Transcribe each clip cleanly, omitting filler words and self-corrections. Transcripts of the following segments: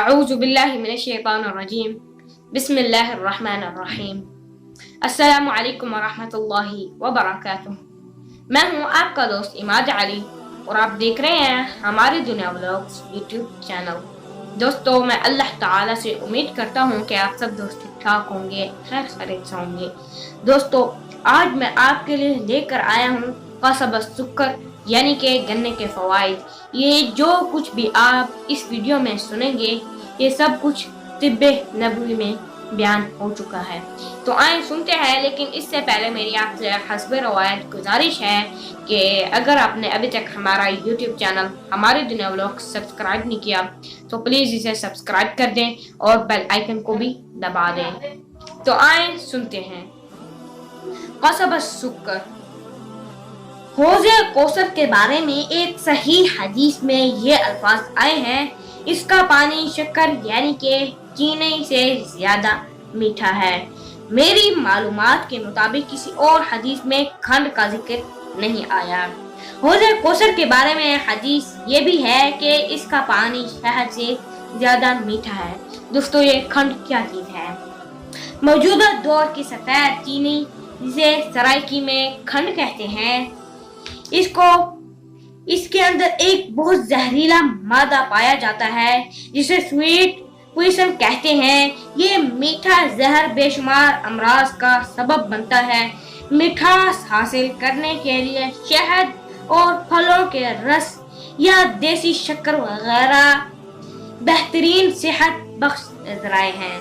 اعوذ باللہ من الشیطان الرجیم بسم اللہ الرحمن الرحیم السلام علیکم ورحمۃ اللہ وبرکاتہ۔ میں ہوں آپ کا دوست عماد علی اور آپ دیکھ رہے ہیں ہماری دنیا ولاگز یوٹیوب چینل۔ دوستو، میں اللہ تعالیٰ سے امید کرتا ہوں کہ آپ سب دوست ٹھیک ٹھاک ہوں گے، خیر خیریت سے ہوں گے۔ دوستو، آج میں آپ کے لیے لے کر آیا ہوں قصب السکر یعنی کہ گنے کے فوائد۔ یہ جو کچھ بھی آپ اس ویڈیو میں سنیں گے یہ سب کچھ طب نبوی میں بیان ہو چکا ہے، تو آئیں سنتے ہیں۔ لیکن اس سے پہلے میری آپ سے حسب روایت گزارش ہے کہ اگر آپ نے ابھی تک ہمارا یوٹیوب چینل ہماری دنیا ولاگ سبسکرائب نہیں کیا تو پلیز اسے سبسکرائب کر دیں اور بیل آئیکن کو بھی دبا دیں۔ تو آئیں سنتے ہیں۔ قصب السکر، حوض کوثر کے بارے میں ایک صحیح حدیث میں یہ الفاظ آئے ہیں: اس کا پانی شکر یعنی کہ چینی سے زیادہ میٹھا ہے۔ میری معلومات کے مطابق کسی اور حدیث میں کھنڈ کا ذکر نہیں آیا۔ حوض کوثر کے بارے میں حدیث یہ بھی ہے کہ اس کا پانی شہد سے زیادہ میٹھا ہے۔ دوستو، یہ کھنڈ کیا چیز ہے؟ موجودہ دور کی سفید چینی جسے سرائکی میں کھنڈ کہتے ہیں، اس کے اندر ایک بہت زہریلا مادہ پایا جاتا ہے جسے سویٹ پوائزن کہتے ہیں۔ یہ میٹھا زہر بے شمار امراض کا سبب بنتا ہے۔ مٹھاس حاصل کرنے کے لیے شہد اور پھلوں کے رس یا دیسی شکر وغیرہ بہترین صحت بخش ذرائع ہیں۔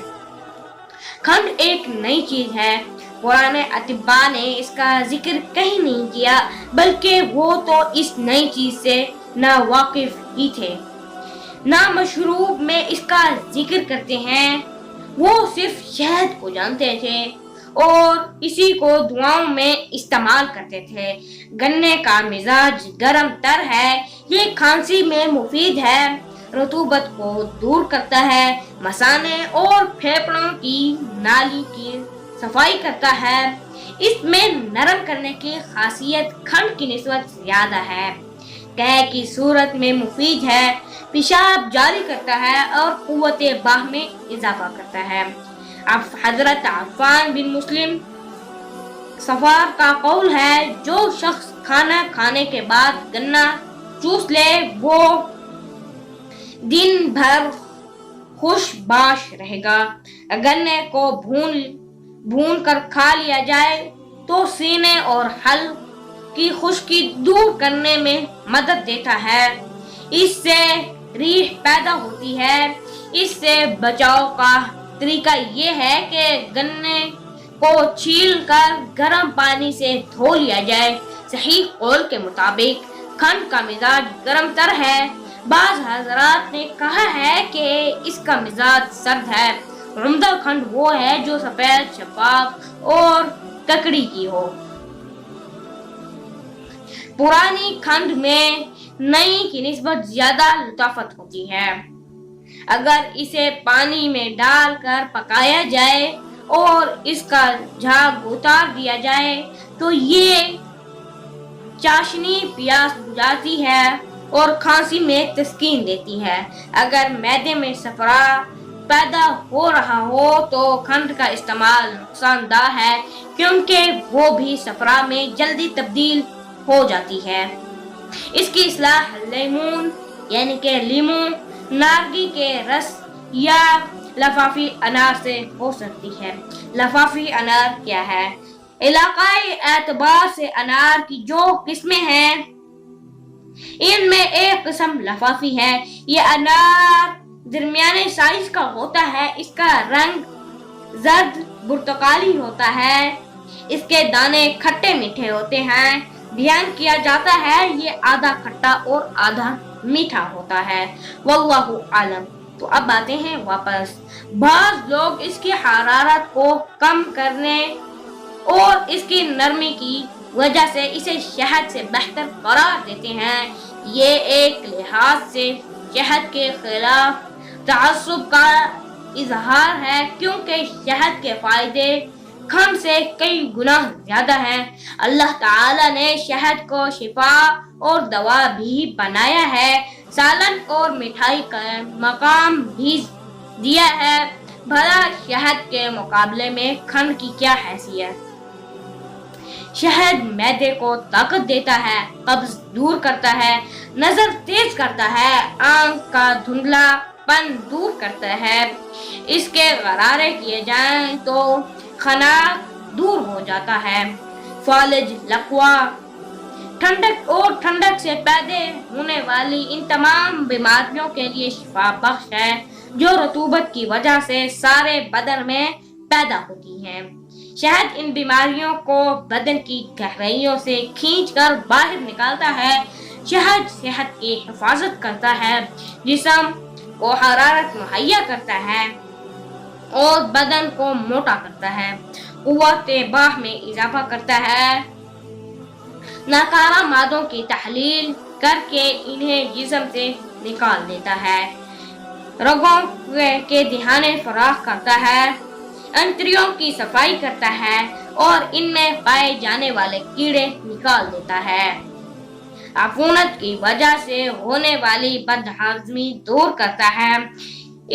کھنڈ ایک نئی چیز ہے، پرانے اطباء نے اس کا ذکر کہیں نہیں کیا، بلکہ وہ تو اس نئی چیز سے ناواقف ہی تھے۔ مشروب میں اس کا ذکر کرتے ہیں، وہ صرف شہد کو جانتے تھے اور اسی کو دعاؤں میں استعمال کرتے تھے۔ گنے کا مزاج گرم تر ہے، یہ کھانسی میں مفید ہے، رطوبت کو دور کرتا ہے، مثانے اور پھیپھڑوں کی نالی کی صفائی کرتا ہے۔ اس میں نرم کرنے کی خاصیت کھنڈ کی نسبت زیادہ ہے، قے کی صورت میں مفید ہے، پیشاب جاری کرتا ہے اور قوت باہ میں اضافہ کرتا ہے۔ اب حضرت عفان بن مسلم صفار کا قول ہے، جو شخص کھانا کھانے کے بعد گنا چوس لے وہ دن بھر خوش باش رہے گا۔ گنے کو بھون کر کھا لیا جائے تو سینے اور حلق کی خشکی دور کرنے میں مدد دیتا ہے، اس سے ریح پیدا ہوتی ہے۔ اس سے بچاؤ کا طریقہ یہ ہے کہ گنے کو چھیل کر گرم پانی سے دھو لیا جائے۔ صحیح قول کے مطابق کھنڈ کا مزاج گرم تر ہے۔ بعض حضرات نے کہا ہے کہ اس کا مزاج سرد ہے۔ عمدہ کھنڈ وہ ہے جو سفید، شفاف اور ککڑی کی ہو۔ پرانی کھنڈ میں نئی کی نسبت زیادہ لطافت ہوتی ہے۔ اگر اسے پانی میں ڈال کر پکایا جائے اور اس کا جھاگ اتار دیا جائے تو یہ چاشنی پیاس بجھاتی ہے اور کھانسی میں تسکین دیتی ہے۔ اگر معدے میں صفرا پیدا ہو رہا ہو تو کھنڈ کا استعمال نقصان دہ ہے، کیونکہ وہ بھی صفرا میں جلدی تبدیل ہو جاتی ہے۔ اس کی اصلاح لیمون یعنی کہ لیموں، نارنگی کے رس یا لفافی انار سے ہو سکتی ہے۔ لفافی انار کیا ہے؟ علاقائی اعتبار سے انار کی جو قسمیں ہیں ان میں ایک قسم لفافی ہے۔ یہ انار درمیانے سائز کا ہوتا ہے، اس کا رنگ زرد برتقالی ہوتا ہے، اس کے دانے کھٹے میٹھے ہوتے ہیں۔ بیان کیا جاتا ہے یہ آدھا کھٹا اور آدھا میٹھا ہوتا ہے، واللہ عالم۔ تو اب آتے ہیں واپس۔ بعض لوگ اس کی حرارت کو کم کرنے اور اس کی نرمی کی وجہ سے اسے شہد سے بہتر قرار دیتے ہیں۔ یہ ایک لحاظ سے شہد کے خلاف تعصب کا اظہار ہے، کیونکہ شہد کے فائدے کھنڈ سے کئی گنا زیادہ ہیں۔ اللہ تعالی نے شہد کو شفا اور دوا بھی بنایا ہے۔ سالن اور مٹھائی کا مقام بھی دیا ہے۔ بھلا شہد کے مقابلے میں کھنڈ کی کیا حیثیت؟ شہد معدے کو طاقت دیتا ہے، قبض دور کرتا ہے، نظر تیز کرتا ہے، آنکھ کا دھندلا پن دور کرتا ہے۔ اس کے غرارے کیے جائیں تو خناق دور ہو جاتا ہے۔ فالج، لقوا، ٹھنڈک سے پیدا ہونے والی ان تمام بیماریوں کے لیے شفا بخش ہے، جو رطوبت کی وجہ سے سارے بدن میں پیدا ہوتی ہیں۔ شہد ان بیماریوں کو بدن کی گہرائیوں سے کھینچ کر باہر نکالتا ہے۔ شہد صحت کی حفاظت کرتا ہے، جسم کو حرارت مہیا کرتا ہے اور بدن کو موٹا کرتا ہے، قوت باہ میں اضافہ کرتا ہے، ناکارہ مادوں کی تحلیل کر کے انہیں جسم سے نکال دیتا ہے، رگوں کے دہانے فراخ کرتا ہے، انتریوں کی صفائی کرتا ہے اور ان میں پائے جانے والے کیڑے نکال دیتا ہے، عفونت کی وجہ سے ہونے والی بد ہضمی دور کرتا ہے۔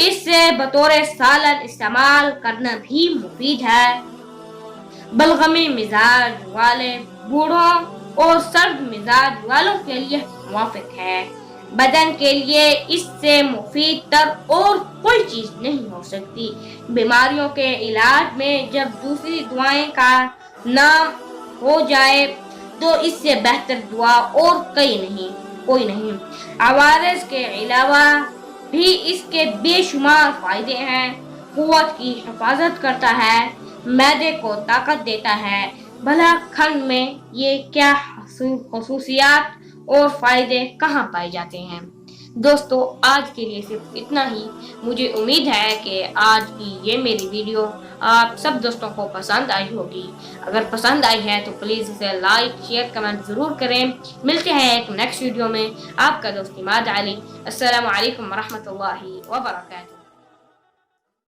اس سے بطور سالن استعمال کرنا بھی مفید ہے۔ بلغمی مزاج والے بوڑھوں اور سرد مزاج والوں کے لیے موافق ہے۔ بدن کے لیے اس سے مفید تر اور کوئی چیز نہیں ہو سکتی۔ بیماریوں کے علاج میں جب دوسری دعائیں کا نام ہو جائے تو اس سے بہتر دعا اور کوئی نہیں۔ عوارض کے علاوہ بھی اس کے بے شمار فائدے ہیں۔ قوت کی حفاظت کرتا ہے، معدے کو طاقت دیتا ہے۔ بھلا کھنڈ میں یہ کیا خصوصیات اور فائدے کہاں پائے جاتے ہیں؟ دوستو، آج کے لیے صرف اتنا ہی۔ مجھے امید ہے کہ آج کی یہ میری ویڈیو آپ سب دوستوں کو پسند آئی ہوگی۔ اگر پسند آئی ہے تو پلیز اسے لائک، شیئر، کمنٹ ضرور کریں۔ ملتے ہیں ایک نیکسٹ ویڈیو میں۔ آپ کا دوست عماد علی۔ السلام علیکم ورحمۃ اللہ وبرکاتہ۔